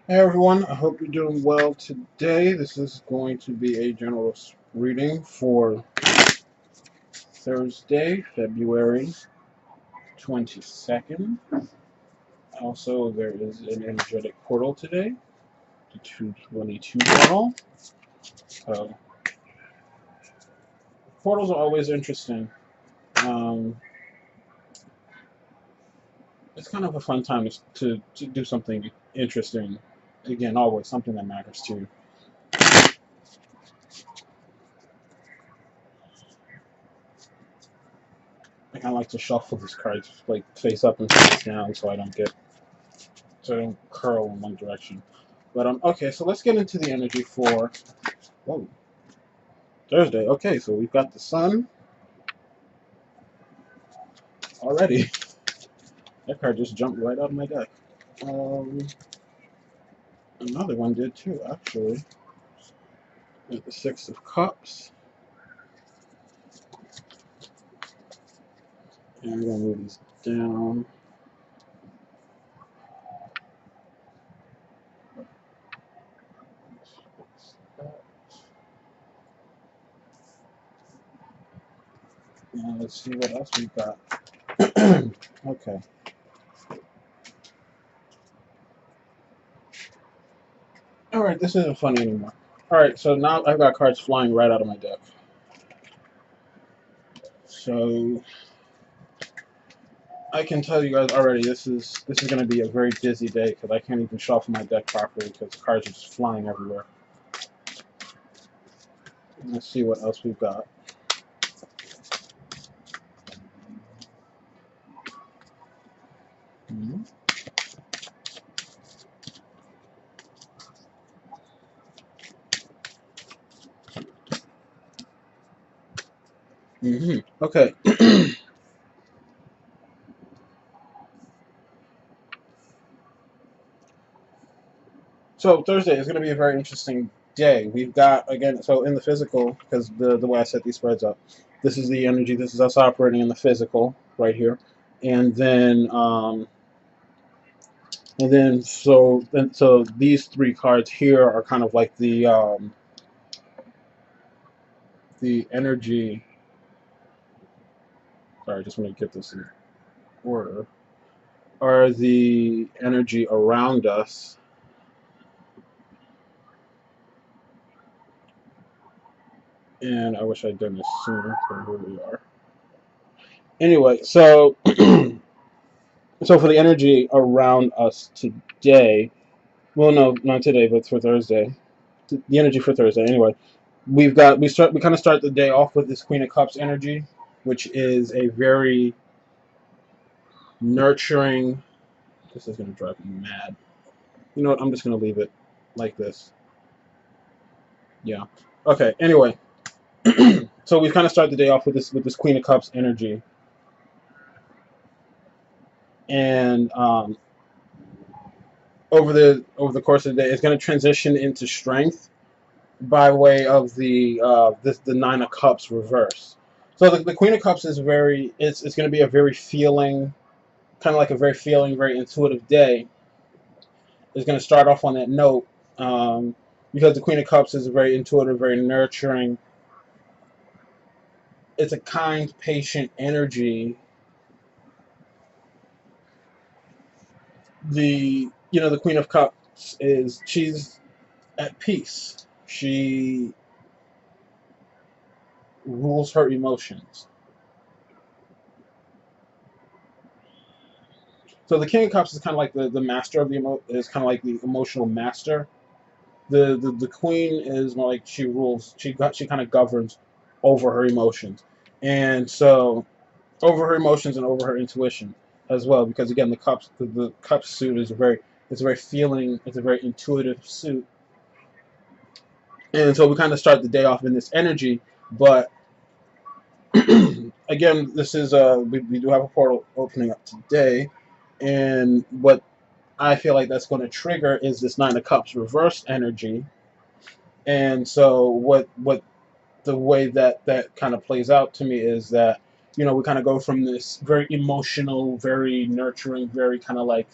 Hey everyone, I hope you're doing well today. This is going to be a general reading for Thursday, February 22nd. Also, there is an energetic portal today, the 222 portal. So, portals are always interesting. Um, it's kind of a fun time to do something interesting. Again, always something that matters to you. I kind of like to shuffle these cards like face up and face down so I don't curl in one direction. But okay, so let's get into the energy for whoa, Thursday. Okay, so we've got the sun already. That card just jumped right out of my deck. Um, Another one did too, actually. With the Six of Cups. And we're gonna move these down. And let's see what else we've got. Okay. Alright, this isn't funny anymore. Alright, so now I've got cards flying right out of my deck. So I can tell you guys already this is going to be a very busy day because I can't even shuffle my deck properly because cards are just flying everywhere. Let's see what else we've got. Mm-hmm. Mm-hmm. Okay. So Thursday is going to be a very interesting day. We've got again, so in the physical, because the way I set these spreads up, this is the energy. This is us operating in the physical right here, and then these three cards here are kind of like the energy. Sorry, I just want to get this in order. Are the energy around us. And I wish I'd done this sooner, but here we are. Anyway, so for the energy around us today, well, no, not today, but for Thursday, the energy for Thursday. Anyway, we kind of start the day off with this Queen of Cups energy, which is a very nurturing. This is gonna drive me mad. You know what? I'm just gonna leave it like this. Yeah. Okay. Anyway, so we kind of start the day off with this Queen of Cups energy, and over the course of the day, it's going to transition into strength by way of the Nine of Cups reverse. So the Queen of Cups is it's going to be a very feeling, kind of like a very feeling, very intuitive day. It's going to start off on that note because the Queen of Cups is a very intuitive, very nurturing. It's a kind, patient energy. The Queen of Cups she's at peace. She rules her emotions. So the King of Cups is kind of like the master of is kind of like the emotional master. The Queen is more like she rules. She kind of governs over her emotions, and so over her emotions and over her intuition as well. Because again, the cup suit is it's a very feeling. It's a very intuitive suit, and so we kind of start the day off in this energy. But again, this is we do have a portal opening up today, and what I feel like that's going to trigger is this Nine of Cups reverse energy. And so what the way that kind of plays out to me is that we kind of go from this very emotional, very nurturing, very kind of like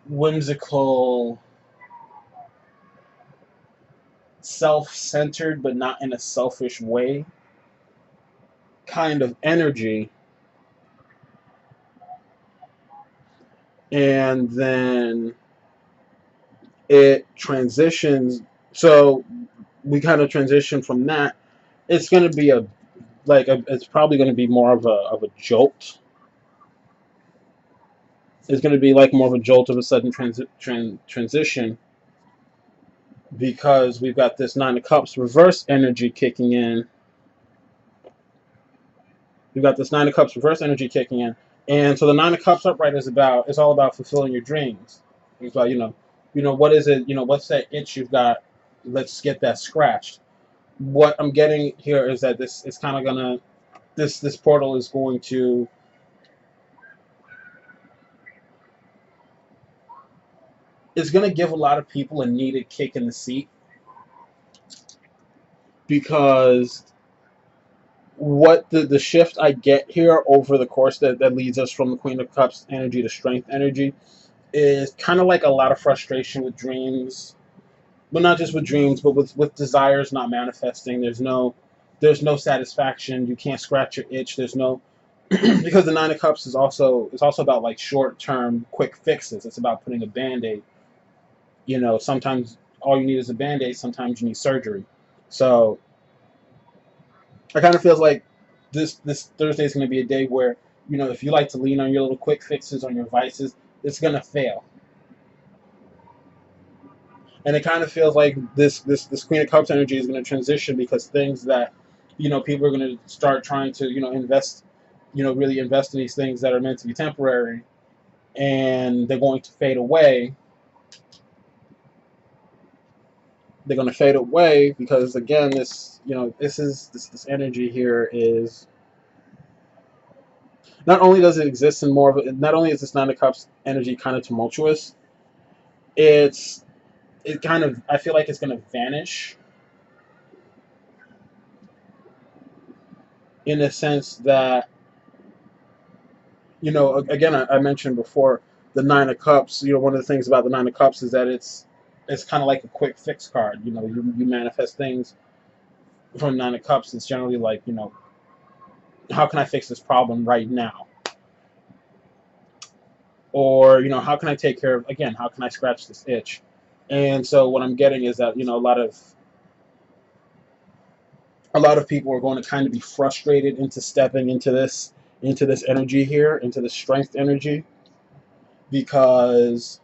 whimsical, self-centered, but not in a selfish way kind of energy. And then it transitions. So we kind of transition from that. It's going to be it's probably going to be more of a jolt. It's going to be like more of a jolt of a sudden transition, because we've got this Nine of Cups reverse energy kicking in. We've got this Nine of Cups reverse energy kicking in. And so the Nine of Cups upright is all about fulfilling your dreams. It's about, what is it, what's that itch you've got? Let's get that scratched. What I'm getting here is that this is kind of gonna, this portal is going to, it's gonna give a lot of people a needed kick in the seat, because what the shift I get here over the course that leads us from the Queen of Cups energy to Strength energy is kind of like a lot of frustration with dreams. Well, not just with dreams, but with desires not manifesting. There's no satisfaction. You can't scratch your itch. There's no because the Nine of Cups it's also about like short term quick fixes. It's about putting a band-aid. Sometimes all you need is a band-aid. Sometimes you need surgery. So it kind of feels like this Thursday is going to be a day where, if you like to lean on your little quick fixes, on your vices, it's going to fail. And it kind of feels like this Queen of Cups energy is going to transition, because things that, people are going to start trying to, invest, really invest in these things that are meant to be temporary, and they're going to fade away. They're going to fade away because, again, this energy here is, not only does it exist in more of it, not only is this Nine of Cups energy kind of tumultuous, I feel like it's going to vanish, in the sense that, again, I mentioned before, the Nine of Cups. One of the things about the Nine of Cups is that it's kind of like a quick fix card. You manifest things from Nine of Cups. It's generally like, how can I fix this problem right now? Or, how can I take care of, again, how can I scratch this itch? And so what I'm getting is that, a lot of people are going to kind of be frustrated into stepping into this energy here, into the Strength energy, because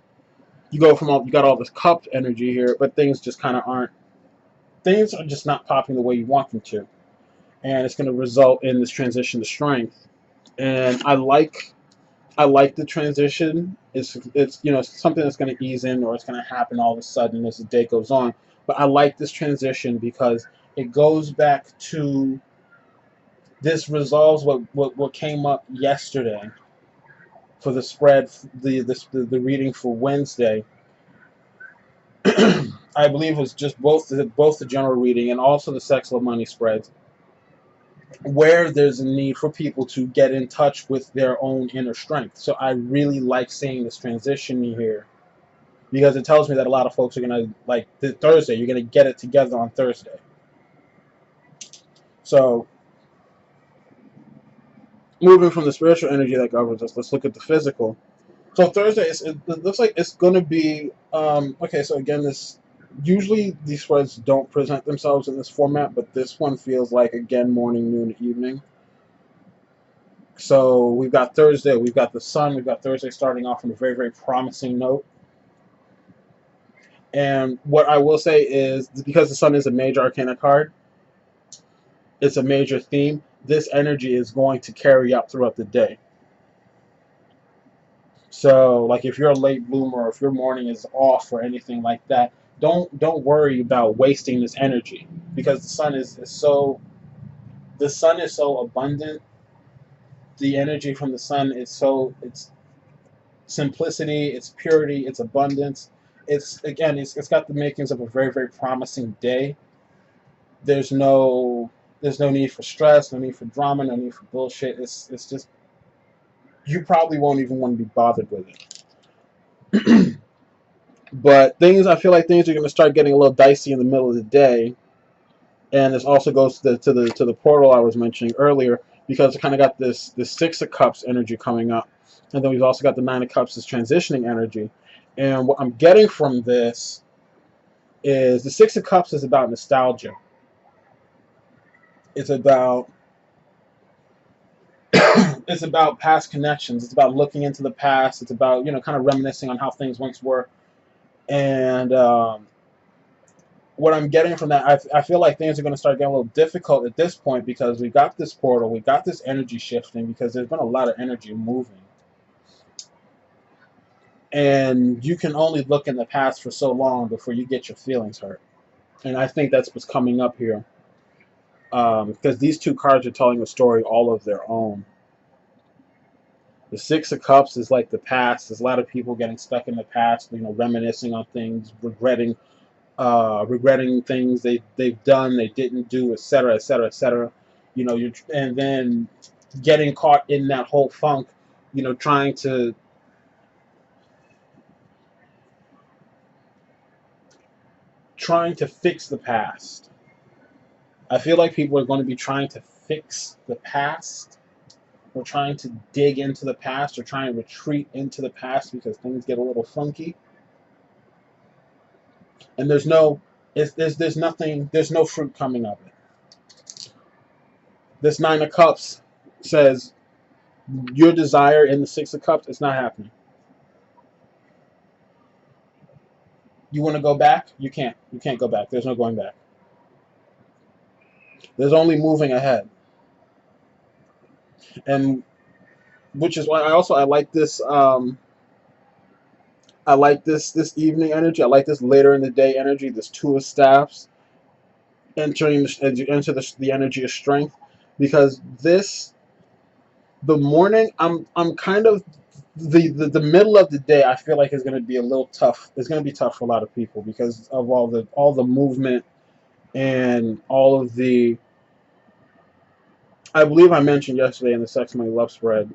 you got all this cup energy here, but things just kind of aren't, things are just not popping the way you want them to, and it's going to result in this transition to Strength. And I like the transition. It's something that's going to ease in, or it's going to happen all of a sudden as the day goes on. But I like this transition because it goes back to, this resolves what came up yesterday for the spread, the reading for Wednesday. I believe it was just both the general reading and also the sex, love, money spreads, where there's a need for people to get in touch with their own inner strength. So I really like seeing this transition here, because it tells me that a lot of folks are going to, like, Thursday, you're going to get it together on Thursday. So moving from the spiritual energy that governs us, let's look at the physical. So Thursday, it looks like it's going to be, okay, so again, usually these spreads don't present themselves in this format, but this one feels like, again, morning, noon, evening. So we've got Thursday, we've got the sun, we've got Thursday starting off on a very, very promising note. And what I will say is, because the sun is a major arcana card, it's a major theme, this energy is going to carry out throughout the day. So, like, if you're a late bloomer, or if your morning is off or anything like that, don't worry about wasting this energy, because the sun is so abundant. The energy from the sun is it's simplicity, it's purity, it's abundance. It's got the makings of a very, very promising day. There's no need for stress, no need for drama, no need for bullshit. It's just, you probably won't even want to be bothered with it. But things, I feel like things are going to start getting a little dicey in the middle of the day, and this also goes to the portal I was mentioning earlier, because it kind of got this Six of Cups energy coming up, and then we've also got the Nine of Cups, this transitioning energy. And what I'm getting from this is the Six of Cups is about nostalgia. It's about it's about past connections. It's about looking into the past. It's about, kind of reminiscing on how things once were. And what I'm getting from that, I feel like things are going to start getting a little difficult at this point, because we got this portal, we got this energy shifting, because there's been a lot of energy moving. And you can only look in the past for so long before you get your feelings hurt. And I think that's what's coming up here. Because these two cards are telling a story all of their own. The Six of Cups is like the past. There's a lot of people getting stuck in the past, reminiscing on things, regretting things they've done, they didn't do, etc., etc., etc. And then getting caught in that whole funk, trying to fix the past. I feel like people are going to be trying to fix the past, or trying to dig into the past, or trying to retreat into the past because things get a little funky. And there's no fruit coming of it. This Nine of Cups says your desire in the Six of Cups, it's not happening. You want to go back? You can't. You can't go back. There's no going back. There's only moving ahead. And which is why I like this. I like this evening energy. I like this later in the day energy. This Two of Staffs entering into the energy of strength, because the morning, I'm kind of the middle of the day, I feel like is going to be a little tough. It's going to be tough for a lot of people because of all the movement and all of the. I believe I mentioned yesterday in the Sex Money Love Spread.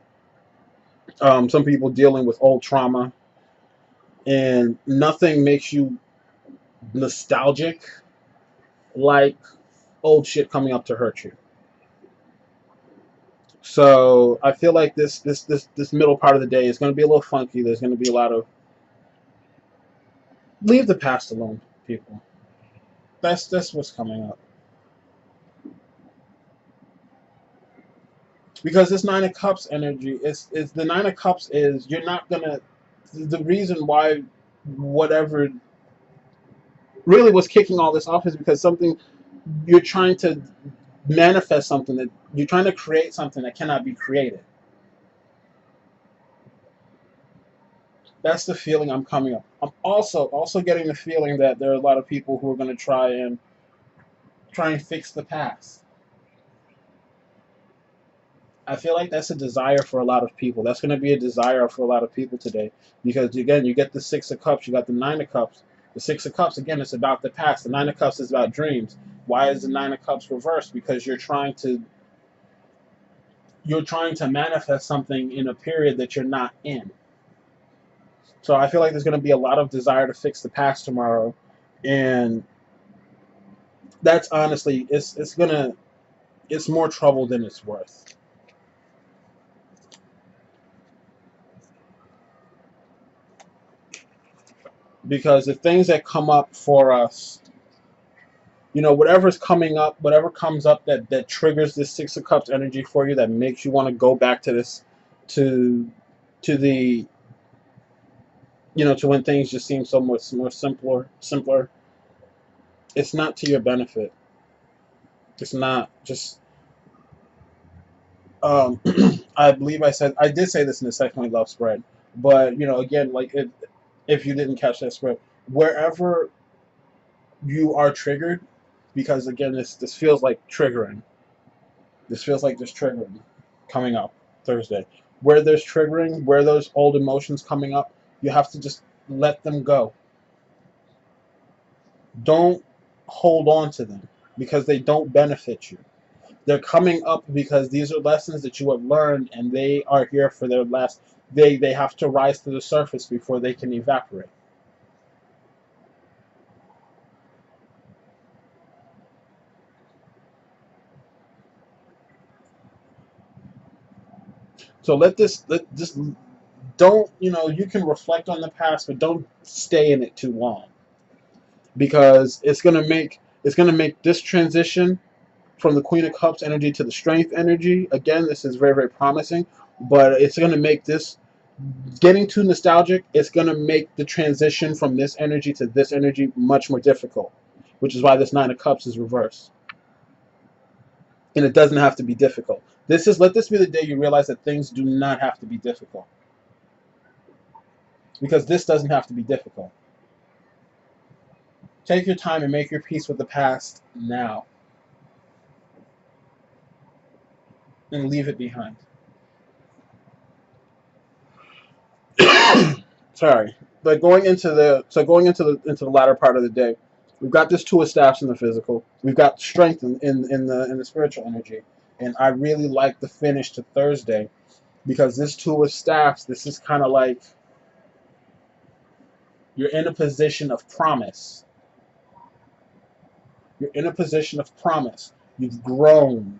Some people dealing with old trauma, and nothing makes you nostalgic like old shit coming up to hurt you. So I feel like this middle part of the day is going to be a little funky. There's going to be a lot of leave the past alone, people. That's what's coming up. Because this Nine of Cups energy is the Nine of Cups is you're not gonna. The reason why whatever really was kicking all this off is because something you're trying to manifest, something that you're trying to create, something that cannot be created. That's the feeling I'm coming up. I'm also getting the feeling that there are a lot of people who are going to try and fix the past. I feel like that's a desire for a lot of people. That's going to be a desire for a lot of people today, because again, you get the Six of Cups, you got the Nine of Cups. The Six of Cups, again, it's about the past. The Nine of Cups is about dreams. Why is the Nine of Cups reversed? Because you're trying to manifest something in a period that you're not in. So I feel like there's going to be a lot of desire to fix the past tomorrow, and that's honestly it's more trouble than it's worth. Because the things that come up for us, whatever's coming up, whatever comes up that triggers this Six of Cups energy for you, that makes you want to go back to this, to the, to when things just seem so much more simpler. It's not to your benefit. It's not just. I believe I did say this in the second love spread, but again, like if you didn't catch that spread, wherever you are triggered, because again, this feels like triggering. This feels like there's triggering coming up Thursday. Where there's triggering, where those old emotions coming up, you have to just let them go. Don't hold on to them because they don't benefit you. They're coming up because these are lessons that you have learned, and they are here for their last. They have to rise to the surface before they can evaporate. So let this don't, you can reflect on the past, but don't stay in it too long, because it's gonna make this transition from the Queen of Cups energy to the Strength energy. Again, this is very, very promising, but it's gonna make this getting too nostalgic. It's gonna make the transition from this energy to this energy much more difficult, which is why this Nine of Cups is reversed, and it doesn't have to be difficult. Let this be the day you realize that things do not have to be difficult, because this doesn't have to be difficult. Take your time and make your peace with the past now, and leave it behind. Sorry, but going into the latter part of the day, we've got this Two of Staffs in the physical. We've got strength in the spiritual energy, and I really like the finish to Thursday, because this Two of Staffs. This is kind of like you're in a position of promise. You're in a position of promise. You've grown.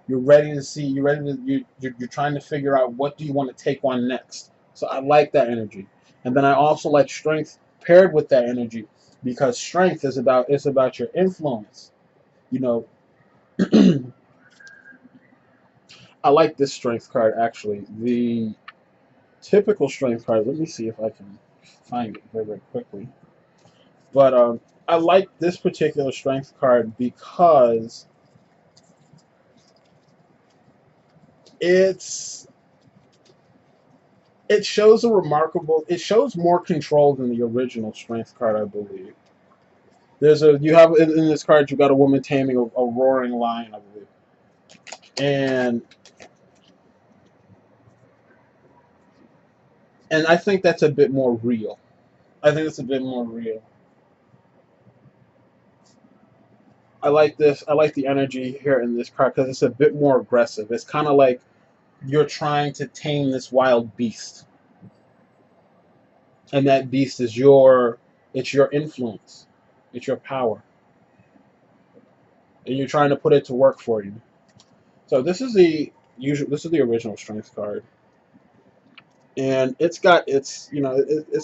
You're ready to see. You're ready to. You're trying to figure out what do you want to take on next. So I like that energy, and then I also like strength paired with that energy, because strength is about your influence. You know, I like this strength card actually. The typical strength card. Let me see if I can find it very, very quickly. But I like this particular strength card because it's it shows more control than the original strength card, I believe. You have in this card, you got a woman taming a roaring lion, I believe, and I think that's a bit more real. I think it's a bit more real. I like this. I like the energy here in this card because it's a bit more aggressive. It's kind of like you're trying to tame this wild beast, and that beast is your influence, it's your power, and you're trying to put it to work for you. So this is the original strength card, and it's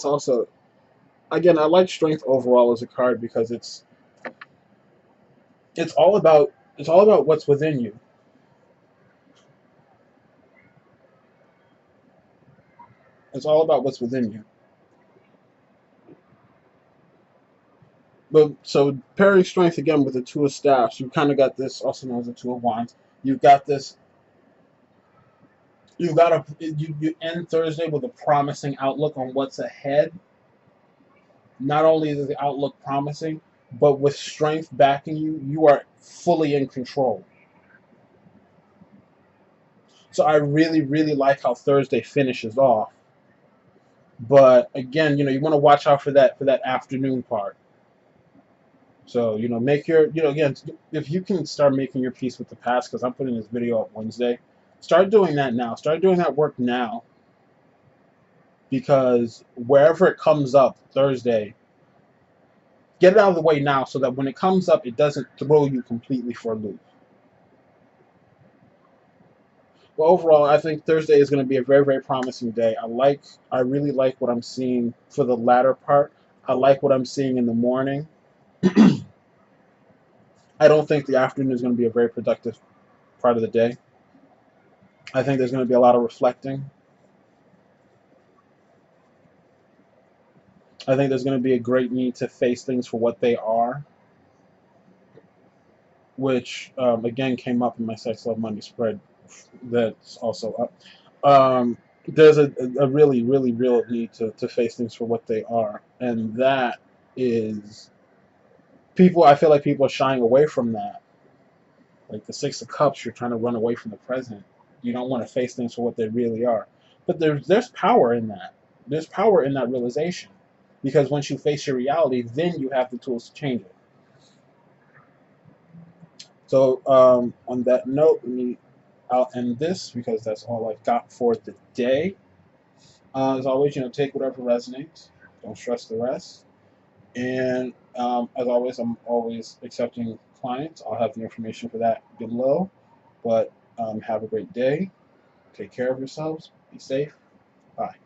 also, again, I like strength overall as a card because it's all about what's within you. It's all about what's within you. But so pairing strength again with the Two of Staffs, you kind of got this, also known as the Two of Wands. You've got this. You end Thursday with a promising outlook on what's ahead. Not only is the outlook promising, but with strength backing you, you are fully in control. So I really, really like how Thursday finishes off. But again, you want to watch out for that afternoon part. So make your again, if you can start making your peace with the past, because I'm putting this video up Wednesday, start doing that now. Start doing that work now, because wherever it comes up Thursday, get it out of the way now, so that when it comes up, it doesn't throw you completely for a loop. Well, overall, I think Thursday is going to be a very, very promising day. I really like what I'm seeing for the latter part. I like what I'm seeing in the morning. I don't think the afternoon is going to be a very productive part of the day. I think there's going to be a lot of reflecting. I think there's going to be a great need to face things for what they are, which again came up in my Sex Love Money spread. That's also up. There's a really, really real need to face things for what they are, and that is people. I feel like people are shying away from that. Like the Six of Cups, you're trying to run away from the present. You don't want to face things for what they really are. But there's power in that. There's power in that realization, because once you face your reality, then you have the tools to change it. So on that note, I'll end this because that's all I've got for the day. As always, take whatever resonates. Don't stress the rest. And as always, I'm always accepting clients. I'll have the information for that below. But have a great day. Take care of yourselves. Be safe. Bye.